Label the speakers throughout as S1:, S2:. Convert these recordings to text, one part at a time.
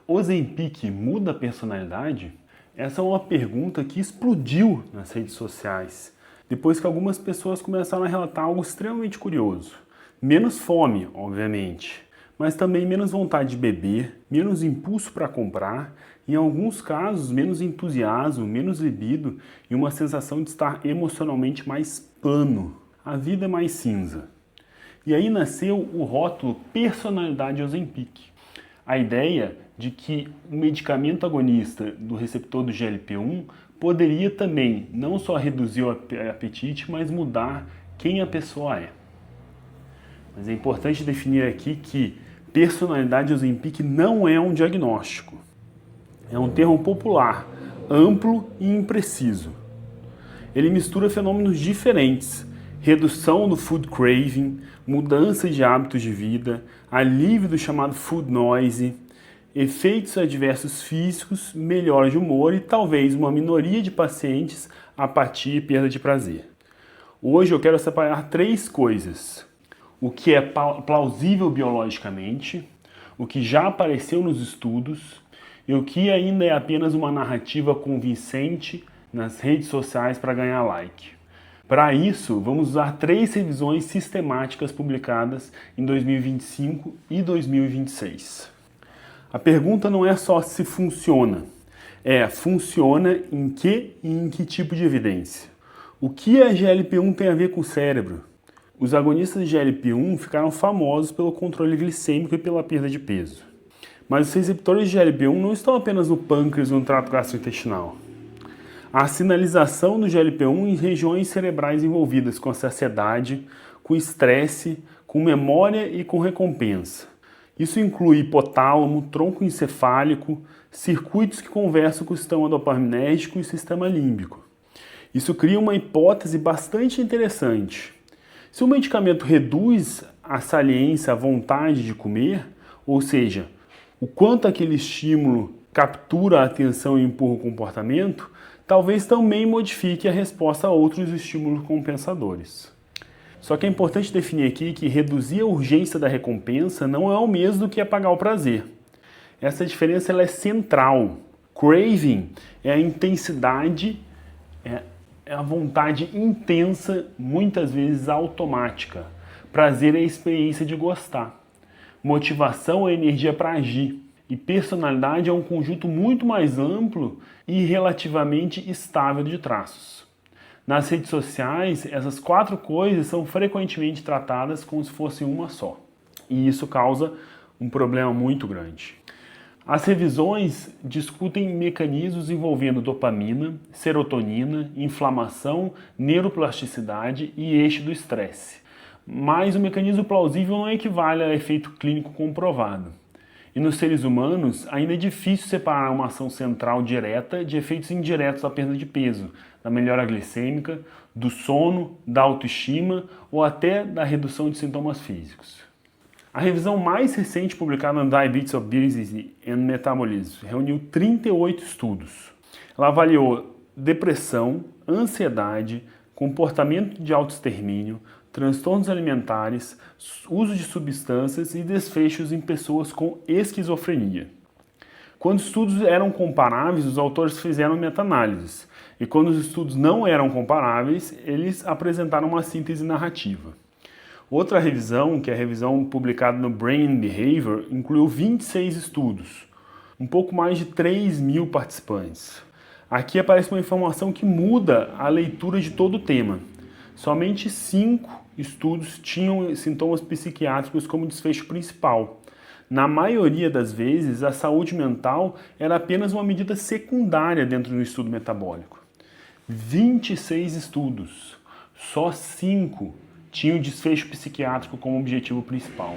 S1: Ozempic muda a personalidade? Essa é uma pergunta que explodiu nas redes sociais, depois que algumas pessoas começaram a relatar algo extremamente curioso. Menos fome, obviamente, mas também menos vontade de beber, menos impulso para comprar, em alguns casos menos entusiasmo, menos libido e uma sensação de estar emocionalmente mais plano. A vida é mais cinza. E aí nasceu o rótulo Personalidade Ozempic. A ideia de que o medicamento agonista do receptor do GLP-1 poderia também não só reduzir o apetite, mas mudar quem a pessoa é. Mas é importante definir aqui que personalidade Ozempic não é um diagnóstico. É um termo popular, amplo e impreciso. Ele mistura fenômenos diferentes: redução do food craving, mudança de hábitos de vida, alívio do chamado food noise, efeitos adversos físicos, melhora de humor e talvez uma minoria de pacientes, apatia e perda de prazer. Hoje eu quero separar três coisas: o que é plausível biologicamente, o que já apareceu nos estudos e o que ainda é apenas uma narrativa convincente nas redes sociais para ganhar like. Para isso, vamos usar três revisões sistemáticas publicadas em 2025 e 2026. A pergunta não é só se funciona, funciona em que e em que tipo de evidência. O que a GLP-1 tem a ver com o cérebro? Os agonistas de GLP-1 ficaram famosos pelo controle glicêmico e pela perda de peso. Mas os receptores de GLP-1 não estão apenas no pâncreas ou no trato gastrointestinal. Há sinalização do GLP-1 em regiões cerebrais envolvidas com a saciedade, com estresse, com memória e com recompensa. Isso inclui hipotálamo, tronco encefálico, circuitos que conversam com o sistema dopaminérgico e o sistema límbico. Isso cria uma hipótese bastante interessante. Se o medicamento reduz a saliência, a vontade de comer, ou seja, o quanto aquele estímulo captura a atenção e empurra o comportamento, talvez também modifique a resposta a outros estímulos compensadores. Só que é importante definir aqui que reduzir a urgência da recompensa não é o mesmo do que apagar o prazer. Essa diferença ela é central. Craving é a intensidade, é a vontade intensa, muitas vezes automática. Prazer é a experiência de gostar. Motivação é a energia para agir. E personalidade é um conjunto muito mais amplo e relativamente estável de traços. Nas redes sociais, essas quatro coisas são frequentemente tratadas como se fossem uma só. E isso causa um problema muito grande. As revisões discutem mecanismos envolvendo dopamina, serotonina, inflamação, neuroplasticidade e eixo do estresse. Mas o mecanismo plausível não equivale a efeito clínico comprovado. E nos seres humanos, ainda é difícil separar uma ação central direta de efeitos indiretos da perda de peso, da melhora glicêmica, do sono, da autoestima ou até da redução de sintomas físicos. A revisão mais recente publicada no Diabetes, Obesity and Metabolism reuniu 38 estudos. Ela avaliou depressão, ansiedade, comportamento de autoextermínio, transtornos alimentares, uso de substâncias e desfechos em pessoas com esquizofrenia. Quando os estudos eram comparáveis, os autores fizeram meta-análises, e quando os estudos não eram comparáveis, eles apresentaram uma síntese narrativa. Outra revisão, que é a revisão publicada no Brain and Behavior, incluiu 26 estudos, um pouco mais de 3.000 participantes. Aqui aparece uma informação que muda a leitura de todo o tema. Somente 5 estudos tinham sintomas psiquiátricos como desfecho principal. Na maioria das vezes, a saúde mental era apenas uma medida secundária dentro do estudo metabólico. 26 estudos, só 5 tinham desfecho psiquiátrico como objetivo principal.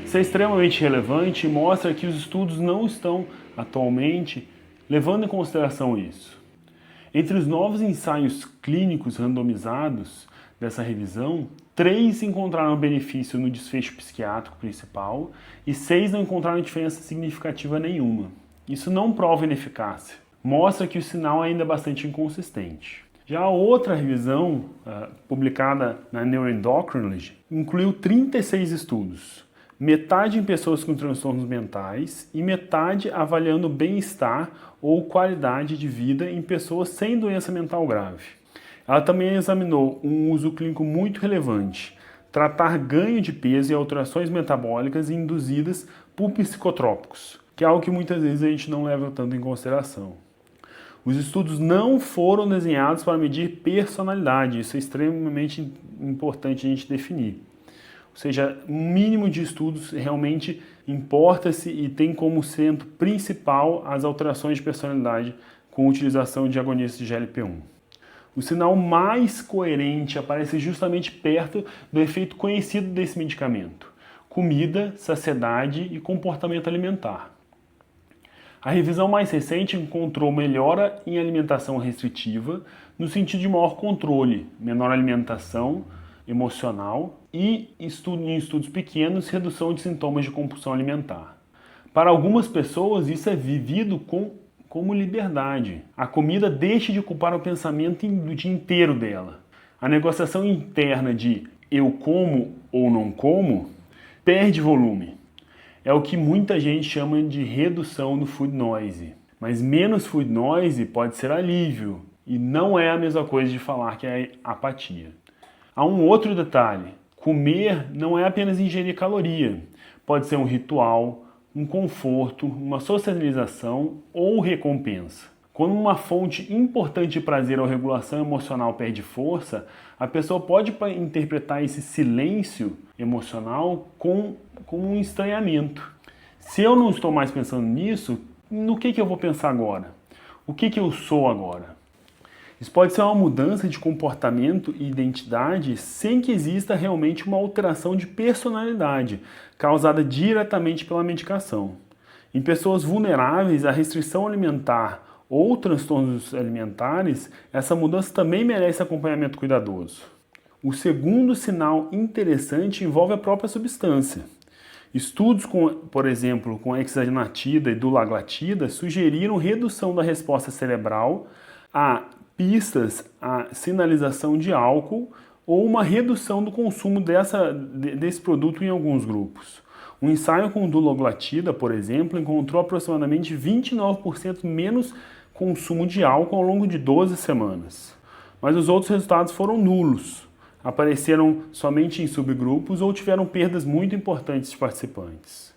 S1: Isso é extremamente relevante e mostra que os estudos não estão, atualmente, levando em consideração isso. Entre os novos ensaios clínicos randomizados dessa revisão, 3 encontraram benefício no desfecho psiquiátrico principal e 6 não encontraram diferença significativa nenhuma. Isso não prova ineficácia, mostra que o sinal ainda é bastante inconsistente. Já a outra revisão, publicada na Neuroendocrinology, incluiu 36 estudos. metade em pessoas com transtornos mentais e metade avaliando bem-estar ou qualidade de vida em pessoas sem doença mental grave. Ela também examinou um uso clínico muito relevante, tratar ganho de peso e alterações metabólicas induzidas por psicotrópicos, que é algo que muitas vezes a gente não leva tanto em consideração. Os estudos não foram desenhados para medir personalidade, isso é extremamente importante a gente definir. Ou seja, o mínimo de estudos realmente importa-se e tem como centro principal as alterações de personalidade com a utilização de agonistas de GLP-1. O sinal mais coerente aparece justamente perto do efeito conhecido desse medicamento: comida, saciedade e comportamento alimentar. A revisão mais recente encontrou melhora em alimentação restritiva, no sentido de maior controle, menor alimentação emocional e, em estudos pequenos, redução de sintomas de compulsão alimentar. Para algumas pessoas, isso é vivido como liberdade. A comida deixa de ocupar o pensamento do dia inteiro dela. A negociação interna de eu como ou não como perde volume. É o que muita gente chama de redução do food noise. Mas menos food noise pode ser alívio, e não é a mesma coisa de falar que é apatia. Há um outro detalhe: comer não é apenas ingerir caloria. Pode ser um ritual, um conforto, uma socialização ou recompensa. Quando uma fonte importante de prazer ou regulação emocional perde força, a pessoa pode interpretar esse silêncio emocional como um estranhamento. Se eu não estou mais pensando nisso, no que eu vou pensar agora? O que eu sou agora? Isso pode ser uma mudança de comportamento e identidade sem que exista realmente uma alteração de personalidade causada diretamente pela medicação. Em pessoas vulneráveis à restrição alimentar ou transtornos alimentares, essa mudança também merece acompanhamento cuidadoso. O segundo sinal interessante envolve a própria substância. Estudos, por exemplo, com hexagenatida e dulaglutida sugeriram redução da resposta cerebral a pistas, a sinalização de álcool ou uma redução do consumo desse produto em alguns grupos. Um ensaio com dulaglutida, por exemplo, encontrou aproximadamente 29% menos consumo de álcool ao longo de 12 semanas. Mas os outros resultados foram nulos. Apareceram somente em subgrupos ou tiveram perdas muito importantes de participantes.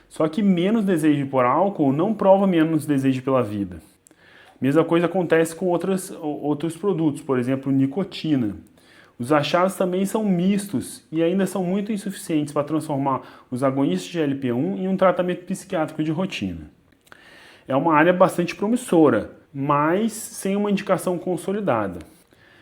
S1: Só que menos desejo por álcool não prova menos desejo pela vida. Mesma coisa acontece com outros produtos, por exemplo, nicotina. Os achados também são mistos e ainda são muito insuficientes para transformar os agonistas de GLP-1 em um tratamento psiquiátrico de rotina. É uma área bastante promissora, mas sem uma indicação consolidada.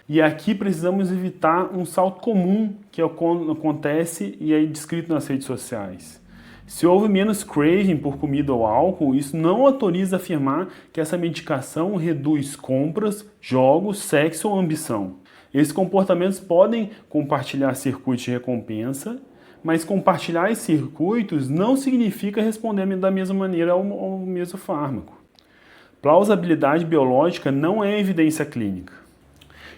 S1: E aqui precisamos evitar um salto comum que acontece e é descrito nas redes sociais. Se houve menos craving por comida ou álcool, isso não autoriza afirmar que essa medicação reduz compras, jogos, sexo ou ambição. Esses comportamentos podem compartilhar circuitos de recompensa, mas compartilhar esses circuitos não significa responder da mesma maneira ao mesmo fármaco. Plausibilidade biológica não é evidência clínica.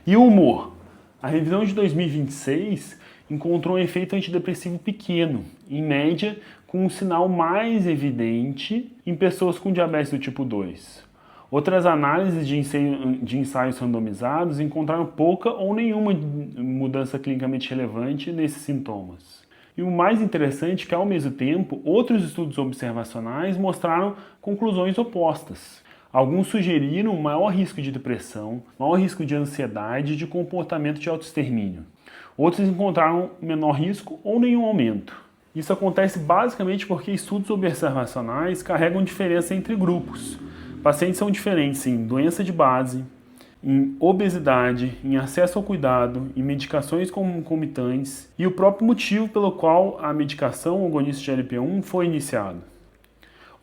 S1: E o humor? A revisão de 2026 encontrou um efeito antidepressivo pequeno, em média, com um sinal mais evidente em pessoas com diabetes do tipo 2. Outras análises de ensaios randomizados encontraram pouca ou nenhuma mudança clinicamente relevante nesses sintomas. E o mais interessante é que, ao mesmo tempo, outros estudos observacionais mostraram conclusões opostas. Alguns sugeriram maior risco de depressão, maior risco de ansiedade e de comportamento de autoextermínio. Outros encontraram menor risco ou nenhum aumento. Isso acontece basicamente porque estudos observacionais carregam diferença entre grupos. Pacientes são diferentes em doença de base, em obesidade, em acesso ao cuidado, em medicações concomitantes e o próprio motivo pelo qual a medicação agonista de GLP-1 foi iniciada.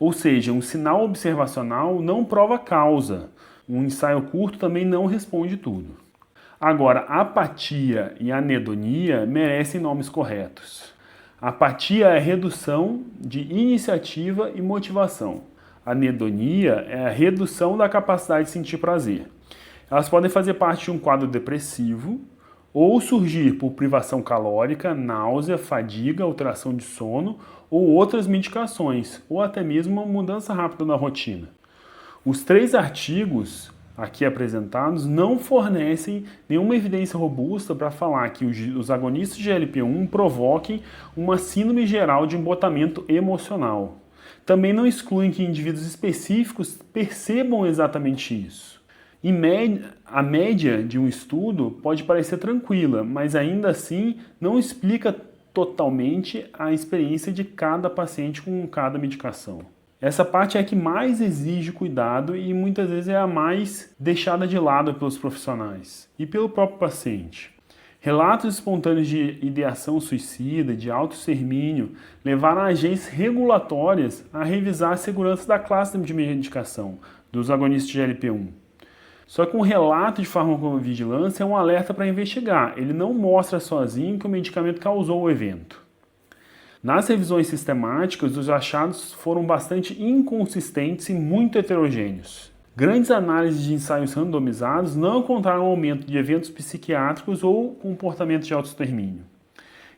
S1: Ou seja, um sinal observacional não prova causa. Um ensaio curto também não responde tudo. Agora, apatia e anedonia merecem nomes corretos. Apatia é a redução de iniciativa e motivação. Anedonia é a redução da capacidade de sentir prazer. Elas podem fazer parte de um quadro depressivo ou surgir por privação calórica, náusea, fadiga, alteração de sono ou outras medicações, ou até mesmo uma mudança rápida na rotina. Os 3 artigos aqui apresentados não fornecem nenhuma evidência robusta para falar que os agonistas de GLP-1 provoquem uma síndrome geral de embotamento emocional. Também não excluem que indivíduos específicos percebam exatamente isso. A média de um estudo pode parecer tranquila, mas ainda assim não explica totalmente a experiência de cada paciente com cada medicação. Essa parte é a que mais exige cuidado e muitas vezes é a mais deixada de lado pelos profissionais e pelo próprio paciente. Relatos espontâneos de ideação suicida, de autoextermínio, levaram agências regulatórias a revisar a segurança da classe de medicação dos agonistas de GLP-1. Só que um relato de farmacovigilância é um alerta para investigar. Ele não mostra sozinho que o medicamento causou o evento. Nas revisões sistemáticas, os achados foram bastante inconsistentes e muito heterogêneos. Grandes análises de ensaios randomizados não encontraram aumento de eventos psiquiátricos ou comportamento de autoextermínio.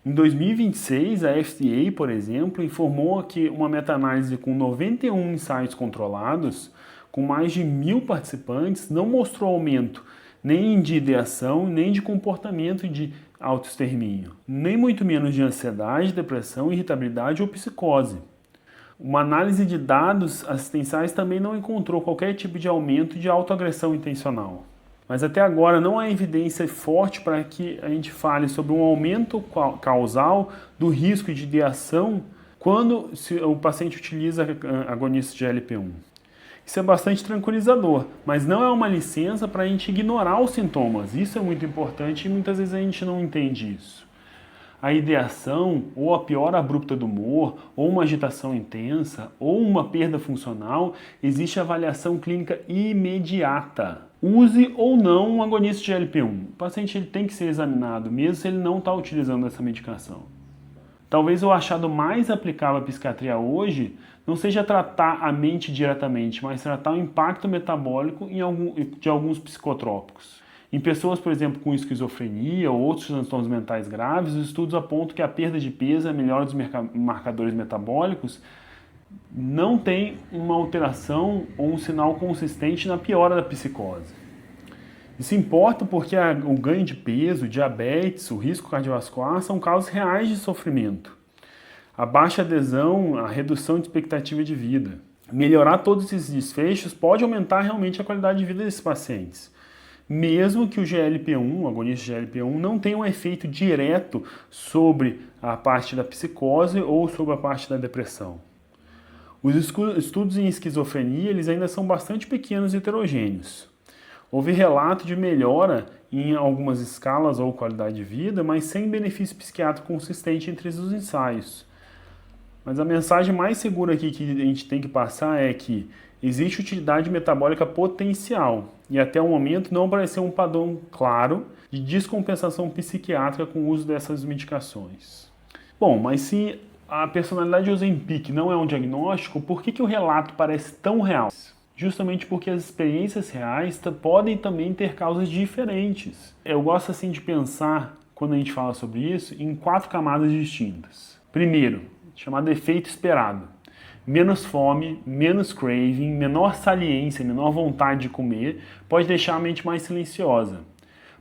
S1: Em 2026, a FDA, por exemplo, informou que uma meta-análise com 91 ensaios controlados, com mais de 1.000 participantes, não mostrou aumento nem de ideação, nem de comportamento de autoextermínio, nem muito menos de ansiedade, depressão, irritabilidade ou psicose. Uma análise de dados assistenciais também não encontrou qualquer tipo de aumento de autoagressão intencional. Mas até agora não há evidência forte para que a gente fale sobre um aumento causal do risco de ideação quando o paciente utiliza agonistas de GLP-1. Isso é bastante tranquilizador, mas não é uma licença para a gente ignorar os sintomas. Isso é muito importante e muitas vezes a gente não entende isso. A ideação, ou a piora abrupta do humor, ou uma agitação intensa, ou uma perda funcional, existe avaliação clínica imediata. Use ou não um agonista de GLP-1. O paciente ele tem que ser examinado, mesmo se ele não está utilizando essa medicação. Talvez o achado mais aplicável à psiquiatria hoje não seja tratar a mente diretamente, mas tratar o impacto metabólico de alguns psicotrópicos. Em pessoas, por exemplo, com esquizofrenia ou outros transtornos mentais graves, os estudos apontam que a perda de peso, a melhora dos marcadores metabólicos, não tem uma alteração ou um sinal consistente na piora da psicose. Isso importa porque o ganho de peso, o diabetes, o risco cardiovascular são causas reais de sofrimento. A baixa adesão, a redução de expectativa de vida. Melhorar todos esses desfechos pode aumentar realmente a qualidade de vida desses pacientes. Mesmo que o GLP-1, o agonista de GLP-1, não tenha um efeito direto sobre a parte da psicose ou sobre a parte da depressão. Os estudos em esquizofrenia eles ainda são bastante pequenos e heterogêneos. Houve relato de melhora em algumas escalas ou qualidade de vida, mas sem benefício psiquiátrico consistente entre os ensaios. Mas a mensagem mais segura aqui que a gente tem que passar é que existe utilidade metabólica potencial e até o momento não apareceu um padrão claro de descompensação psiquiátrica com o uso dessas medicações. Bom, mas se a personalidade Ozempic não é um diagnóstico, por que o relato parece tão real? Justamente porque as experiências reais podem também ter causas diferentes. Eu gosto assim de pensar, quando a gente fala sobre isso, em 4 camadas distintas. Primeiro, chamado efeito esperado. Menos fome, menos craving, menor saliência, menor vontade de comer, pode deixar a mente mais silenciosa.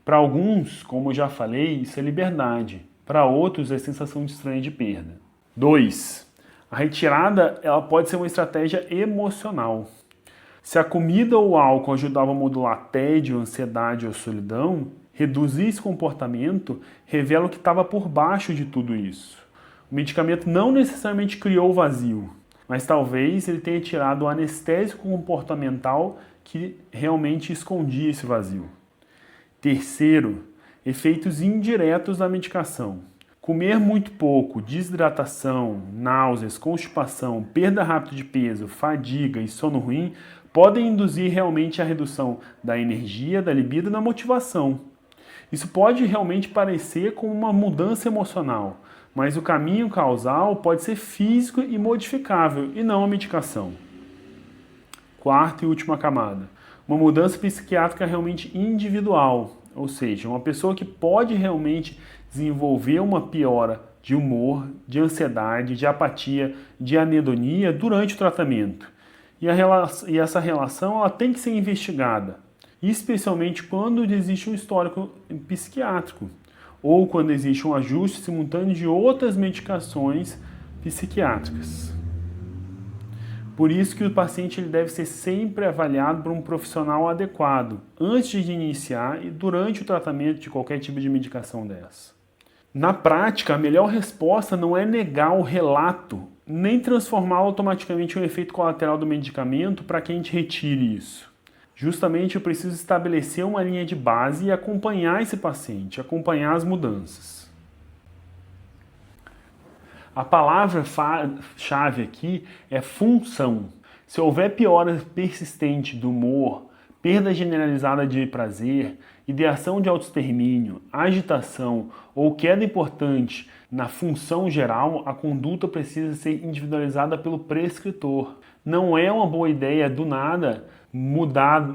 S1: Para alguns, como eu já falei, isso é liberdade. Para outros, é sensação estranha de perda. 2. A retirada ela pode ser uma estratégia emocional. Se a comida ou o álcool ajudavam a modular tédio, ansiedade ou solidão, reduzir esse comportamento revela o que estava por baixo de tudo isso. O medicamento não necessariamente criou o vazio, mas talvez ele tenha tirado o anestésico comportamental que realmente escondia esse vazio. Terceiro, efeitos indiretos da medicação. Comer muito pouco, desidratação, náuseas, constipação, perda rápida de peso, fadiga e sono ruim podem induzir realmente a redução da energia, da libido e da motivação. Isso pode realmente parecer como uma mudança emocional, mas o caminho causal pode ser físico e modificável, e não a medicação. Quarta e última camada. Uma mudança psiquiátrica realmente individual. ou seja, uma pessoa que pode realmente desenvolver uma piora de humor, de ansiedade, de apatia, de anedonia durante o tratamento. E essa relação ela tem que ser investigada, especialmente quando existe um histórico psiquiátrico ou quando existe um ajuste simultâneo de outras medicações psiquiátricas. Por isso que o paciente ele deve ser sempre avaliado por um profissional adequado, antes de iniciar e durante o tratamento de qualquer tipo de medicação dessa. Na prática, a melhor resposta não é negar o relato, nem transformar automaticamente um efeito colateral do medicamento para que a gente retire isso. Justamente eu preciso estabelecer uma linha de base e acompanhar esse paciente, acompanhar as mudanças. A palavra-chave aqui é função. Se houver piora persistente do humor, perda generalizada de prazer, ideação de autoextermínio, agitação ou queda importante na função geral, a conduta precisa ser individualizada pelo prescritor. Não é uma boa ideia, do nada, mudar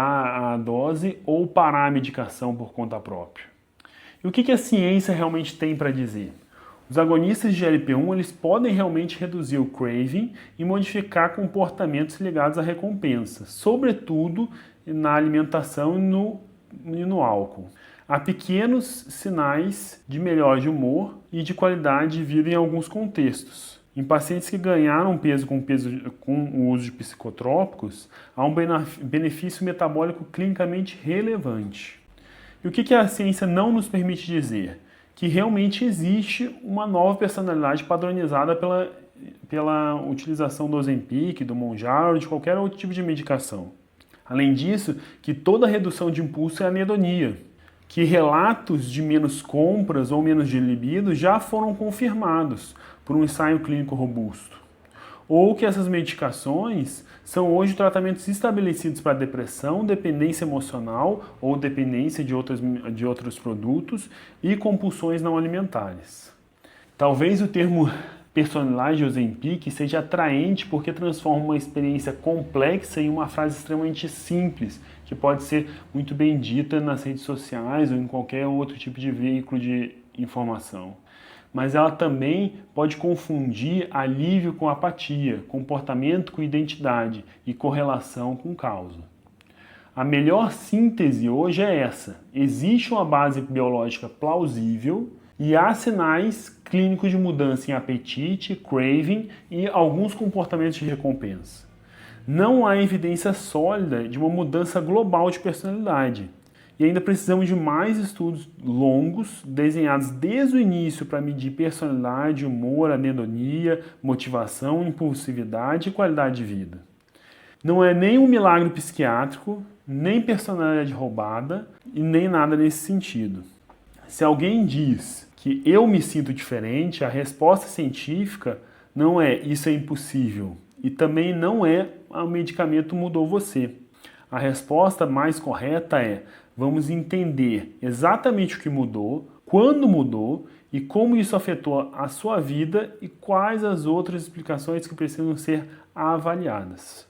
S1: a dose ou parar a medicação por conta própria. E o que a ciência realmente tem para dizer? Os agonistas de GLP-1 eles podem realmente reduzir o craving e modificar comportamentos ligados à recompensa, sobretudo na alimentação e no álcool. Há pequenos sinais de melhora de humor e de qualidade de vida em alguns contextos. Em pacientes que ganharam peso com o uso de psicotrópicos, há um benefício metabólico clinicamente relevante. E o que a ciência não nos permite dizer? Que realmente existe uma nova personalidade padronizada pela utilização do Ozempic, do Mounjaro, de qualquer outro tipo de medicação. Além disso, que toda redução de impulso é anedonia, que relatos de menos compras ou menos de libido já foram confirmados por um ensaio clínico robusto. Ou que essas medicações são hoje tratamentos estabelecidos para depressão, dependência emocional ou dependência de outros produtos e compulsões não alimentares. Talvez o termo personalized Ozempic seja atraente porque transforma uma experiência complexa em uma frase extremamente simples, que pode ser muito bem dita nas redes sociais ou em qualquer outro tipo de veículo de informação. Mas ela também pode confundir alívio com apatia, comportamento com identidade e correlação com causa. A melhor síntese hoje é essa: existe uma base biológica plausível e há sinais clínicos de mudança em apetite, craving e alguns comportamentos de recompensa. Não há evidência sólida de uma mudança global de personalidade. E ainda precisamos de mais estudos longos, desenhados desde o início para medir personalidade, humor, anedonia, motivação, impulsividade e qualidade de vida. Não é nem um milagre psiquiátrico, nem personalidade roubada e nem nada nesse sentido. Se alguém diz que eu me sinto diferente, a resposta científica não é isso é impossível e também não é o medicamento mudou você. A resposta mais correta é: vamos entender exatamente o que mudou, quando mudou e como isso afetou a sua vida e quais as outras explicações que precisam ser avaliadas.